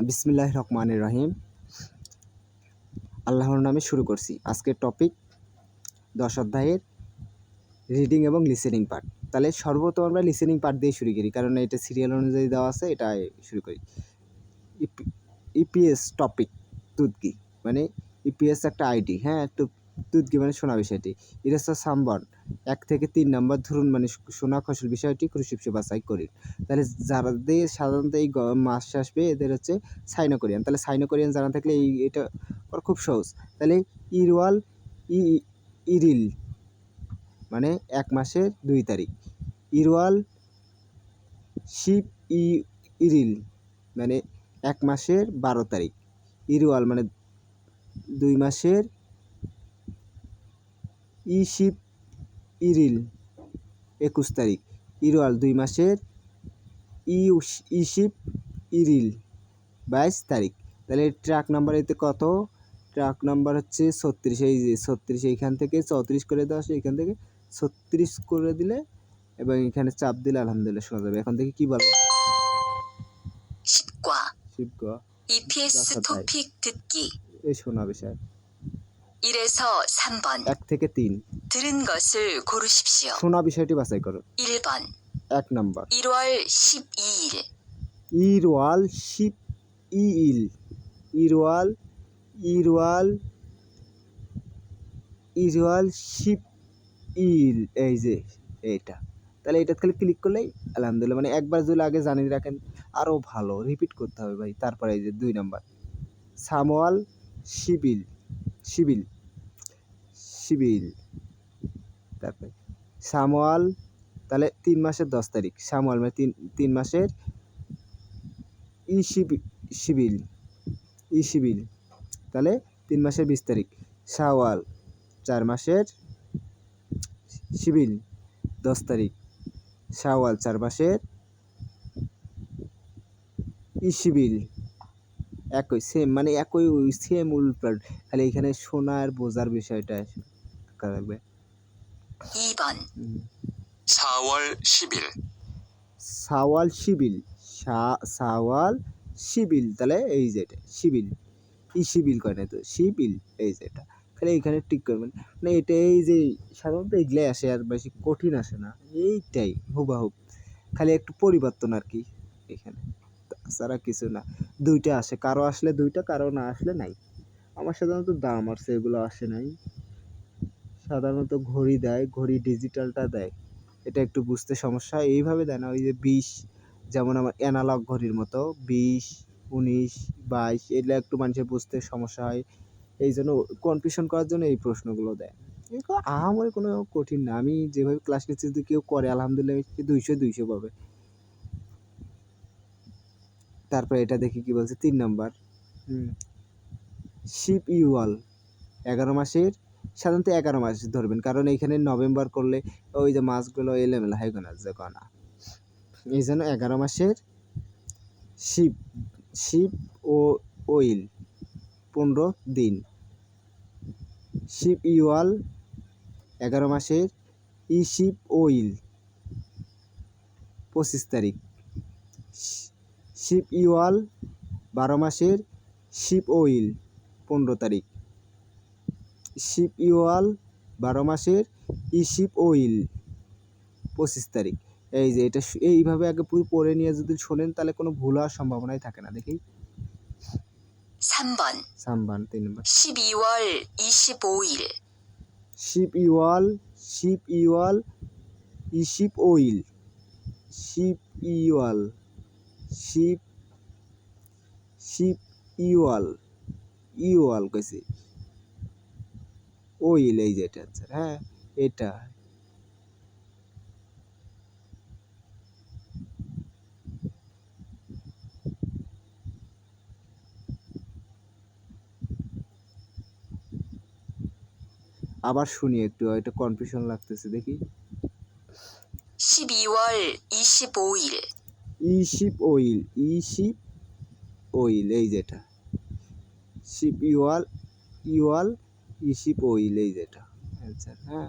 বিসমিল্লাহির রহমানির রহিম। আল্লাহর নামে শুরু করছি। আজকের টপিক 10 অধ্যায়ের রিডিং এবং লিসেনিং পার্ট। তাহলে সর্বপ্রথম আমরা লিসেনিং পার্ট দিয়ে শুরু করি, কারণ এটা সিরিয়াল অনুযায়ী দেওয়া আছে। এটা শুরু করি। ইপিএস টপিক তুদকি, মানে ইপিএস একটা আইডি, হ্যাঁ। তুদকি মানে শোনা বিষয়টি। ইরেসা সাম্বন 1 থেকে 3 নম্বর ধরুন, মানে শোনা কৌশল বিষয়টি ক্রুশিপসে বাছাই করি। তাহলে যাদের সাধারণত এই মাস আসবে এদের হচ্ছে সাইনো কোরিয়ান। তাহলে সাইনো কোরিয়ান জানা থাকলে এটা খুব সহজ। তাহলে ইরওয়াল ইরিল মানে 1 মাসের 2 তারিখ। ইরওয়াল শিপ ইরিল মানে 1 মাসের 12 তারিখ। ইরওয়াল মানে 2 মাসের ইশিপ ইরিল 21 তারিখ। ইরওয়াল 2 মাসের ইশিপ ইরিল 22 তারিখ। তাহলে ট্রাক নাম্বার এতে কত? ট্রাক নাম্বার হচ্ছে 36। এই যে 36, এইখান থেকে 34 করে দেওয়া আছে, এইখান থেকে 36 করে দিলে এবং এখানে চাপ দিলে আলহামদুলিল্লাহ শোনা যাবে। এখন থেকে কি বলবো? 10과 EPS 토픽 듣기. এই শোনা বিষয় 1에서 3번 1 থেকে 3 들은 것을 고르십시오. শোনা বিষয়টি বাছাই করো। 1번 1 নাম্বার 1월 12일 ইরওয়াল শিপ ইল ইরওয়াল শিপ ইল, এই যে এইটা। তাহলে এটা খালি ক্লিক করলেই আলহামদুলিল্লাহ, মানে একবার যদি আগে জানিয়ে রাখেন আরও ভালো, রিপিট করতে হবে ভাই। তারপরে এই যে 2 নাম্বার সামওয়াল শিবিল তারপরে সামওয়াল, তাহলে 3 মাসের 10 তারিখ। সামওয়াল মানে 3 মাসের ইশিবিল, তাহলে 3 মাসের 20 তারিখ। শাওয়াল 4 মাসের শিবিল 10 তারিখ। শাওয়াল 4 মাসের ইশিবিল, একই সেম, মানে একই সেম উল্টাল। খালি এখানে শোনার বোঝার বিষয়টা লাগবে। 2번 4월 10일 শাওয়াল শিবিল, তাহলে এই যে এটা শিবিল, ইশিবিল করে না তো শিবিল, এই যে এটা খালি এইখানে টিক করবেন। মানে এটা এই যে সাধারণত এগুলাই আসে, আর বেশি কঠিন আসে না, এইটাই হুবাহুব, খালি একটু পরিবর্তন আর কি এখানে, তাছাড়া কিছু না। 2টা আসে, কারো আসলে 2টা, কারো না আসলে নাই। আমার সাধারণত দাম আসছে, এগুলো আসে নাই। সাধারণত ঘড়ি দেয়, ঘড়ি ডিজিটালটা দেয়, এটা একটু বুঝতে সমস্যা। এইভাবে দেয় না, ওই যে 20, যেমন আমার অ্যানালগ ঘড়ির মতো 20, 19, 22, এগুলো একটু মানুষের বুঝতে সমস্যা হয়। এই জন্য কনফিউশন করার জন্য এই প্রশ্নগুলো দেয়। এগুলো আহামরি কোনো কঠিন না। আমি যেভাবে ক্লাস নিচ্ছি, যদি কেউ করে আলহামদুলিল্লাহ 200 পাবে। তারপরে এটা দেখি কি বলছে 3 নাম্বার শিপ ইউয়াল 11 মাসের, সাধারণত 11 মাস ধরবেন, কারণ এইখানে নভেম্বর করলে ওই যে মাসগুলো এলোমেলো হয় যে গণা, এই জন্য 11 মাসের শিপ ও ওইল 15 দিন। শিপ ইউয়াল 11 মাসের শিপ ওইল 25 তারিখ। শিপ ইউয়াল 12 মাসের শিপ ওইল 15 তারিখ। শিপ ইউয়াল 12 মাসের শিপ ওইল 25 তারিখ। এই যে এটা এইভাবে আগে পড়ে নিয়ে যদি শোনেন তাহলে কোনো ভুল হওয়ার সম্ভাবনাই থাকে না। দেখি 3번 3 নম্বর 12월 25일 শিপ ইউয়াল 25 কইছে ওইল, এই যে এটা আনসার, হ্যাঁ এটা। আবার শুনি একটু, এটা কনফিউশন লাগতেছে, দেখি 12월 25일 শিপ ওইল, এই যেটা শিপ ইউয়াল শিপ ওইল, এই যেটা অ্যান্সার, হ্যাঁ।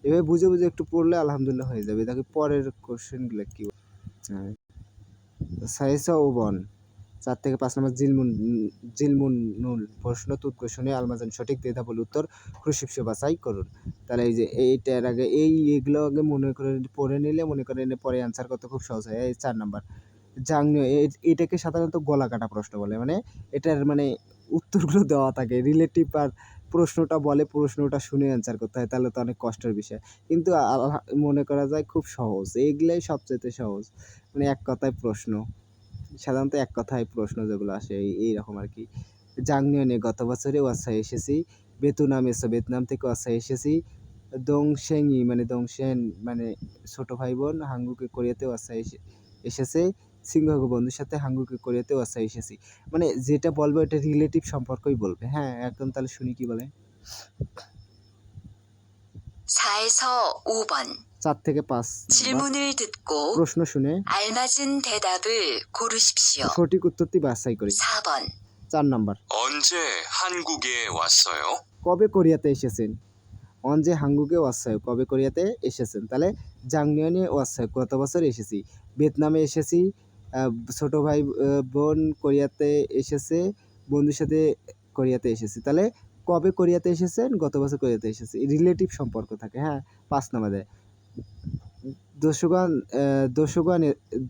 এভাবে বুঝে বুঝে একটু পড়লে আলহামদুলিল্লাহ হয়ে যাবে। দেখি পরের কোশ্চেনগুলো কি। হ্যাঁ সাইসা ওবন 4 থেকে 5 নম্বর জিলমুন নুল প্রশ্ন উত্তর শুনে আলমাজান সঠিক দ্বিধাবল উত্তর খুশিপসে বাছাই করুন। তাহলে এই যে এইটার আগে এগুলো আগে মনে করে পড়ে নিলে মনে করেন পরে অ্যান্সার করতে খুব সহজ হয়। এই 4 নাম্বার জাংনিয় এটাকে সাধারণত গলা কাটা প্রশ্ন বলে। মানে এটার মানে উত্তরগুলো দেওয়া থাকে রিলেটিভ আর প্রশ্নটা বলে প্রশ্নটা শুনে অ্যান্সার করতে হয়, তাহলে তো অনেক কষ্টের বিষয়। কিন্তু মনে করা যায় খুব সহজ, এইগুলাই সবচাইতে সহজ। মানে এক কথায় প্রশ্ন, সাধারণত এক কথায় প্রশ্ন যেগুলো আসে এইরকম আর কি। জাংনিয়নে গত বছরে ওয়াসায় এসেছি, বেতুনাম এসো ভিয়েতনাম থেকে ওয়াসায় এসেছি, দংশেংই মানে দংশেন মানে ছোট ভাই বোন হাঙ্গুকে কোরিয়াতে ওয়াসায় এসেছে, সিংহকে বন্ধুর সাথে হাঙ্গুকে কোরিয়াতে ওয়াসায় এসেছি। মানে যেটা বলবে এটা রিলেটিভ সম্পর্কই বলবে। হ্যাঁ একদম, তাহলে শুনি কি বলে। 4에서 5번 4 থেকে 5 নাম্বার 질문을 듣고 প্রশ্ন শুনে 알맞은 대답을 고르십시오. সঠিক উত্তরটি বাছাই করি। 4번 4 নাম্বার 언제 한국에 왔어요? কবে কোরিয়াতে এসেছেন? অনজে হাঙ্গুকে ওয়াসায় কবে কোরিয়াতে এসেছেন? তাহলে জাংনিয়নে ওয়াসায় গত বছর এসেছি, ভিয়েতনামে এসেছি, ছোট ভাই বোন কোরিয়াতে এসেছে, বন্ধুর সাথে কোরিয়াতে এসেছি। তাহলে কবে কোরিয়াতে এসেছেন? গত বছর কোরিয়াতে এসেছি। রিলেটিভ সম্পর্ক থাকে। হ্যাঁ 5 নাম্বারে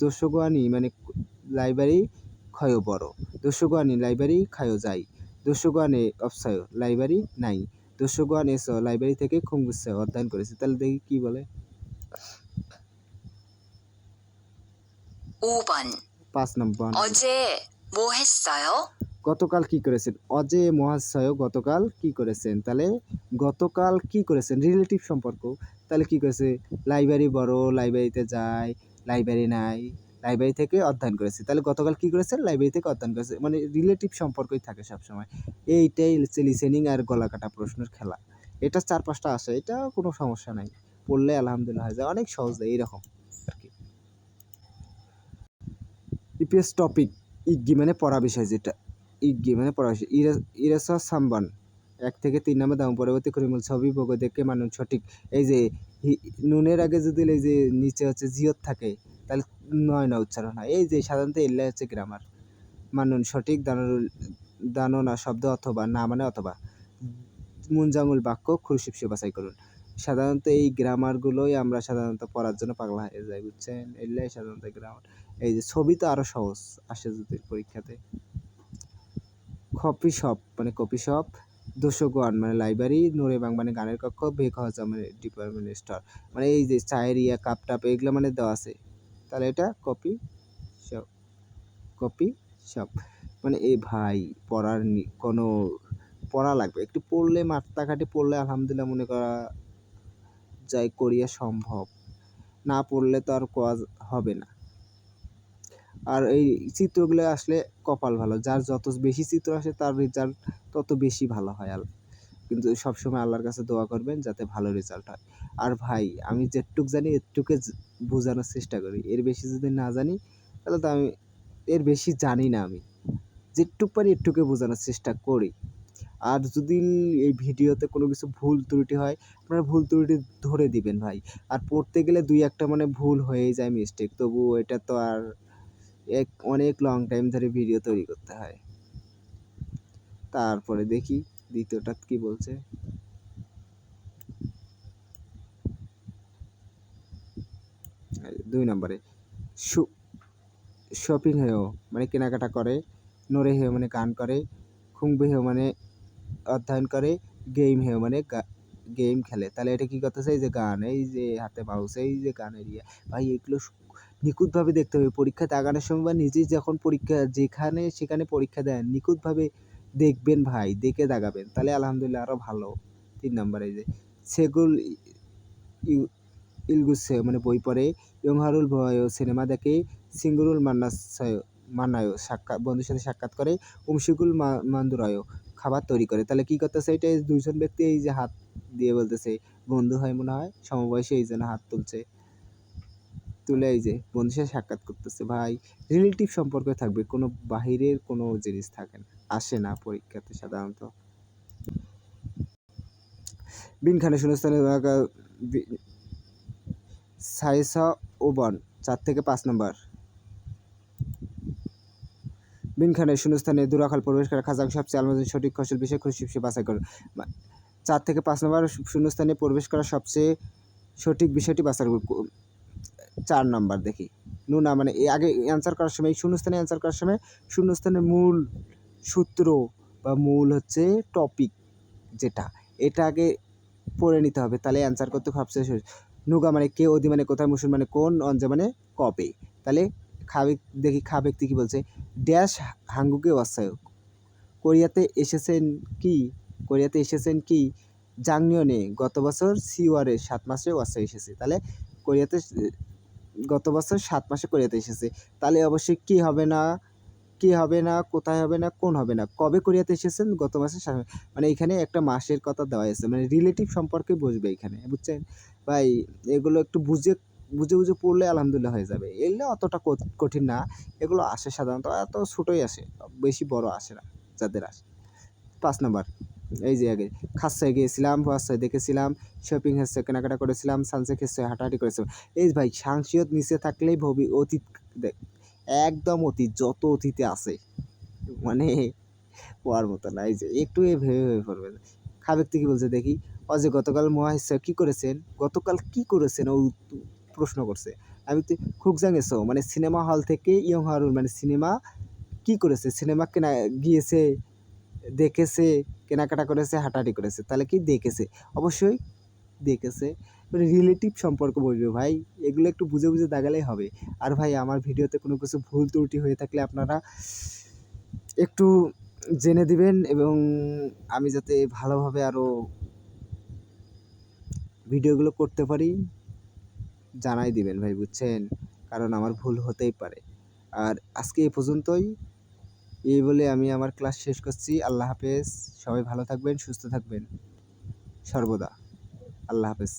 দোসোগানি মানে লাইব্রেরি ক্ষয় বড়, দোসোগানি লাইব্রেরি খায়ো যাই, দোসোগানে অপসায় লাইব্রেরি নাই, দোসোগান এসো লাইব্রেরি থেকে খুঙ্গুসে অধ্যয়ন করেছে। তাহলে দেখি কি বলে। 5번 5 নম্বর 어제 뭐 했어요? গতকাল কি করেছেন? অজে মহাশয় গতকাল কি করেছেন? তাহলে গতকাল কি করেছেন রিলেটিভ সম্পর্ক। তাহলে কি করেছে? লাইব্রেরি বড়, লাইব্রেরিতে যায়, লাইব্রেরি নাই, লাইব্রেরি থেকে অধ্যয়ন করেছে। তাহলে গতকাল কি করেছেন? লাইব্রেরি থেকে অধ্যয়ন করেছে। মানে রিলেটিভ সম্পর্কই থাকে সবসময়। এইটাই হচ্ছে লিসেনিং আর গলা কাটা প্রশ্নের খেলা। এটা 4-5টা আসে, এটা কোনো সমস্যা নাই, পড়লে আলহামদুলিল্লাহ হয়ে যায়, অনেক সহজ দেয় এইরকম আর কি। ইপিএস টপিক ইগ্গি মানে পড়া বিষয়, যেটা ইগ্গি মানে পড়া বিষয়। ইরেসা সাম্বান 1 থেকে 3 নম্বর দাম পরবর্তী করিমুল ছবি বগো দেখে মানুন সঠিক। এই যে নুনের আগে যদি এই যে নিচে হচ্ছে জিয়ত থাকে তাহলে 9 না উচ্চারণ হয়। এই যে সাধারণত এল্লা হচ্ছে গ্রামার। মানুন সঠিক, দাননা শব্দ অথবা না মানে অথবা মুনজাঙ্গুল বাক্য খুরশিপসে বাছাই করুন। সাধারণত এই গ্রামারগুলোই আমরা সাধারণত পড়ার জন্য পাগলা হয়ে যাই, বুঝছেন? এগুলাই সাধারণত গ্রামার। এই যে ছবি তো আরো সহজ আসে যদি পরীক্ষাতে। কফি শপ মানে কফি শপ, দোসোগান মানে লাইব্রেরি, নোরেবাং মানে গানের কক্ষ, বেকহজা মানে ডিপার্টমেন্ট স্টোর। মানে এই যে চায়ের কাপ টাপ এগুলো মানে দেওয়া আছে, তাহলে এটা কপি শপ। কপি শপ মানে এই ভাই পড়ার কোনো পড়া লাগবে, একটু পড়লে মাত্রাঘাটে পড়লে আলহামদুলিল্লাহ মনে করা যায় কোরিয়া সম্ভব, না পড়লে তো আর কাজ হবে না। আর এই চিত্রগুলো আসলে কপাল ভালো, যার যত বেশি চিত্র আসে তার রেজাল্ট তত বেশি ভালো হয়। কিন্তু সবসময় আল্লাহর কাছে দোয়া করবেন যাতে ভালো রেজাল্ট হয়। আর ভাই আমি যেটুক জানি এটুকে বোঝানোর চেষ্টা করি, এর বেশি যদি না জানি তাহলে তো আমি এর বেশি জানি না, আমি যেটুক পারি একটুকে বোঝানোর চেষ্টা করি। আর যদি এই ভিডিওতে কোনো কিছু ভুল ত্রুটি হয় আপনারা ভুল ত্রুটি ধরে দিবেন ভাই। আর পড়তে গেলে 2-1টা মানে ভুল হয়েই যায়, মিস্টেক, তবু এটা তো আর অনেক লং টাইম ধরে ভিডিও তৈরি করতে হয়। তারপরে দেখি দ্বিতীয়টা কি বলছে। 2 নম্বরে শপিং হেও মানে কেনাকাটা করে, নোরে হেও মানে গান করে, খুংবে হেও মানে অধ্যয়ন করে, গেম হেও মানে গেম খেলে। তাহলে এটা কি করতেছে? এই যে গান, এই যে হাতে মাউস, এই যে গানের ভাই এগুলো নিখুঁতভাবে দেখতে হবে পরীক্ষাতে আগানোর সময়, বা নিজেই যখন পরীক্ষা যেখানে সেখানে পরীক্ষা দেন নিখুঁতভাবে দেখবেন ভাই, দেখে দাগাবেন, তাহলে আলহামদুলিল্লাহ আরও ভালো। 3 নম্বরে এই যে সেগুল ইলগুসে মানে বই পড়ে, ইয়ংহারুল ভয় সিনেমা দেখে, সিঙ্গুরুল মান্নায় সাক্ষাৎ বন্ধুর সাথে সাক্ষাৎ করে, উমশিকুল মান্দুরায় খাবার তৈরি করে। তাহলে কি করতেছে? এটা 2জন ব্যক্তি এই যে হাত দিয়ে বলতেছে, বন্ধু হয় মনে হয়, সমবয়সী, এই জন্য হাত তুলছে, তুলে এই যে বন্ধুর সাথে সাক্ষাৎ করতেছে। ভাই রিলেটিভ সম্পর্কে থাকবে, কোনো বাহিরের কোনো জিনিস থাকে না, আসে না পরীক্ষাতে সাধারণত। বিনখানে শূন্যস্থানে সাইসা ওবন 4 থেকে 5 নম্বর বিনখানের শূন্যস্থানে দুরাখাল প্রবেশ করা খাজাং সবচেয়ে আলমাদের সঠিক কৌশল বিষয় খুশি বাছাই করুন। 4 থেকে 5 নম্বর শূন্যস্থানে প্রবেশ করা সবচেয়ে সঠিক বিষয়টি বাছাই করুন। 4 নম্বর দেখি নুনা মানে আগে অ্যান্সার করার সময় শূন্যস্থানে অ্যান্সার করার সময় শূন্যস্থানের মূল সূত্র বা মূল হচ্ছে টপিক যেটা এটা আগে পড়ে নিতে হবে, তাহলে অ্যান্সার করতে সবচেয়ে সহজ। নুগা মানে কে, অদি মানে কোথায়, মুসুল মানে কোন, অঞ্জা মানে কবে। তাহলে দেখি খা ব্যক্তি কি বলছে, ড্যাশ হাঙ্গুকে ওয়াসায় কোরিয়াতে এসেছেন কি, কোরিয়াতে এসেছেন কি জাংনিয়নে গত বছর সিওয়ারে 7 মাসে ওয়াসায় এসেছে। তাহলে কোরিয়াতে গত বছর 7 মাসে কোরিয়াতে এসেছে, তাহলে অবশ্যই কি হবে না, কি হবে না, কোথায় হবে না, কোন হবে না, কবে কোরিয়াতে এসেছেন গত মাসে মানে এখানে একটা মাসের কথা দেওয়া আছে, মানে রিলেটিভ সম্পর্কে বুঝবে এখানে, বুঝছেন ভাই। এগুলো একটু বুঝে বুঝে বুঝে পড়লে আলহামদুলিল্লাহ হয়ে যাবে। এগুলো অতটা কঠিন না, এগুলো আসে সাধারণত এত ছোটোই আসে, বেশি বড় আসে না যাদের আসে। 5 নম্বর এই যে আগে খাসায় গিয়েছিলাম, ফার্স্টে দেখেছিলাম, শপিং হচ্ছে কেনাকাটা করেছিলাম, সানসেট হচ্ছে হাঁটাহাঁটি করেছিলাম। এই ভাই সাংসিয়ত নিচে থাকলেই অতীত দেখ, একদম অতীত, যত অতীতে আছে মানে হওয়ার মতো না। এই যে একটু ভেবে ভেবে পড়বে। খাবেক কি বলছে দেখি, অজয় গতকাল মহাশয় কি করেছেন, গতকাল কি করেছেন ও প্রশ্ন করছে। আমি তো খুকজাং এসো মানে সিনেমা হল থেকে ইয়ং হারুন মানে সিনেমা কি করেছে, সিনেমা কেনা গিয়েছে, দেখেছে, কেনাকাটা করেছে, হাঁটাহাঁটি করেছে, তাহলে কি দেখেছে, অবশ্যই দেখেছে। মানে রিলেটিভ সম্পর্ক বলবে ভাই, এগুলো একটু বুঝে বুঝে দাগালেই হবে। আর ভাই আমার ভিডিওতে কোনো কিছু ভুল ত্রুটি হয়ে থাকলে আপনারা একটু জেনে দিবেন, এবং আমি যাতে ভালোভাবে আরও ভিডিওগুলো করতে পারি জানাই দিবেন ভাই, বুঝছেন, কারণ আমার ভুল হতেই পারে। আর আজকে এই পর্যন্তই, এই বলে আমি আমার ক্লাস শেষ করছি। আল্লাহ হাফেজ, সবাই ভালো থাকবেন, সুস্থ থাকবেন সর্বদা। আল্লাহ হাফেজ।